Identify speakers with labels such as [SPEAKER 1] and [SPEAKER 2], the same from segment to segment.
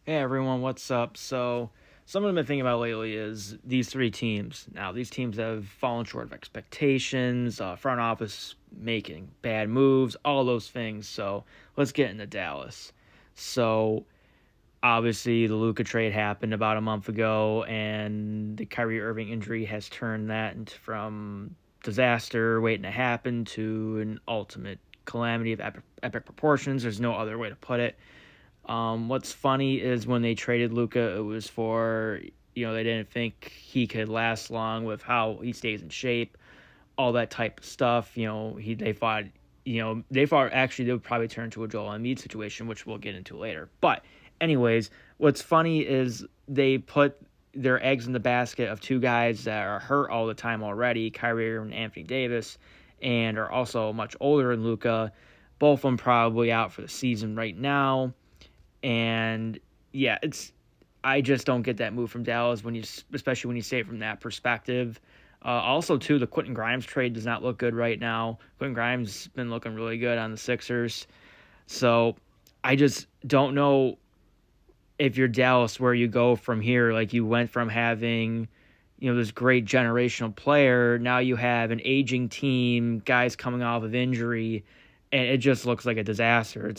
[SPEAKER 1] Hey everyone, what's up? So, something I've been thinking about lately is these three teams. Now, these teams have fallen short of expectations, front office making bad moves, all those things. So, let's get into Dallas. So, obviously, the Luka trade happened about a month ago, and the Kyrie Irving injury has turned that from disaster waiting to happen to an ultimate calamity of epic proportions. There's no other way to put it. What's funny is when they traded Luka, it was for they didn't think he could last long with how he stays in shape, all that type of stuff. They thought actually they would probably turn into a Joel Embiid situation, which we'll get into later. But anyways, what's funny is they put their eggs in the basket of two guys that are hurt all the time already, Kyrie and Anthony Davis, and are also much older than Luka. Both of them probably out for the season right now. And yeah, I just don't get that move from Dallas especially when you say it from that perspective. Also, too, the Quentin Grimes trade does not look good right now. Quentin Grimes has been looking really good on the Sixers. So I just don't know if you're Dallas where you go from here. Like you went from having, this great generational player. Now you have an aging team, guys coming off of injury, and it just looks like a disaster.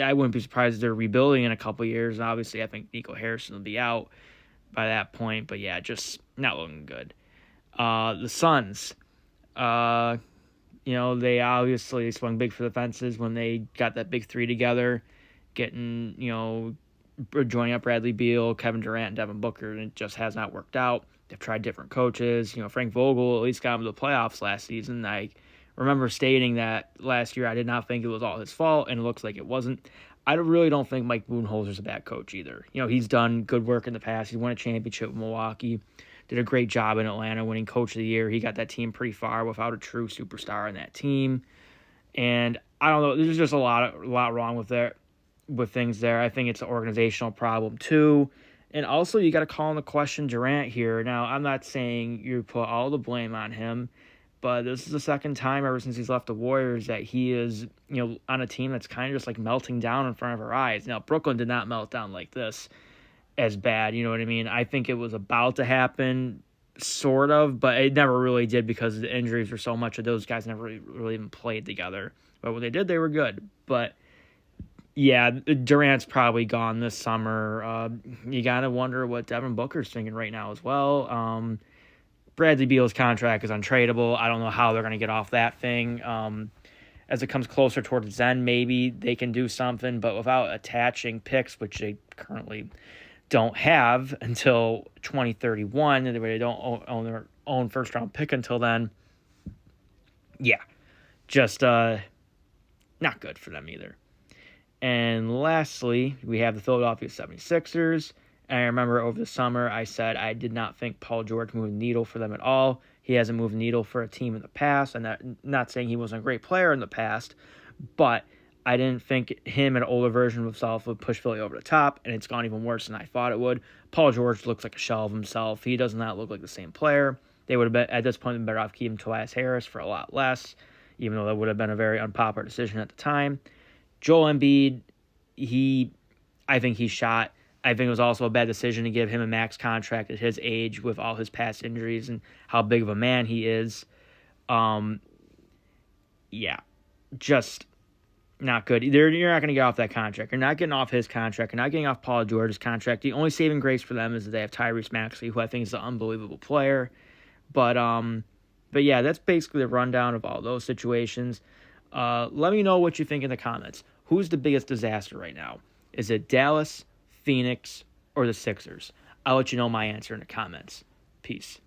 [SPEAKER 1] I wouldn't be surprised if they're rebuilding in a couple of years. Obviously, I think Nico Harrison will be out by that point, but yeah, just not looking good. The Suns, they obviously swung big for the fences when they got that big three together, getting, joining up Bradley Beal, Kevin Durant, and Devin Booker, and it just has not worked out. They've tried different coaches. Frank Vogel at least got them to the playoffs last season. I remember stating that last year I did not think it was all his fault, and it looks like it wasn't. I really don't think Mike Budenholzer's a bad coach either. He's done good work in the past. He won a championship with Milwaukee, did a great job in Atlanta, winning Coach of the Year. He got that team pretty far without a true superstar in that team. And I don't know, there's just a lot wrong with things there. I think it's an organizational problem too. And also, you got to call into question Durant here. Now, I'm not saying you put all the blame on him, but this is the second time ever since he's left the Warriors that he is, on a team that's kind of just like melting down in front of our eyes. Now, Brooklyn did not melt down like this as bad, you know what I mean? I think it was about to happen, sort of, but it never really did because the injuries were so much of those guys never really even played together. But when they did, they were good. But yeah, Durant's probably gone this summer. You got to wonder what Devin Booker's thinking right now as well. Bradley Beal's contract is untradeable. I don't know how they're going to get off that thing. As it comes closer towards the end, maybe they can do something, but without attaching picks, which they currently don't have until 2031, and they don't own their own first-round pick until then. Yeah, just not good for them either. And lastly, we have the Philadelphia 76ers. And I remember over the summer, I said I did not think Paul George moved the needle for them at all. He hasn't moved the needle for a team in the past. And not saying he wasn't a great player in the past, but I didn't think him, an older version of himself, would push Philly over the top. And it's gone even worse than I thought it would. Paul George looks like a shell of himself. He does not look like the same player. They would have been, at this point, been better off keeping Tobias Harris for a lot less, even though that would have been a very unpopular decision at the time. Joel Embiid, I think he's shot. I think it was also a bad decision to give him a max contract at his age with all his past injuries and how big of a man he is. Yeah, just not good. You're not going to get off that contract. You're not getting off his contract. You're not getting off Paul George's contract. The only saving grace for them is that they have Tyrese Maxey, who I think is an unbelievable player. But yeah, that's basically the rundown of all those situations. Let me know what you think in the comments. Who's the biggest disaster right now? Is it Dallas, Phoenix, or the Sixers? I'll let you know my answer in the comments. Peace.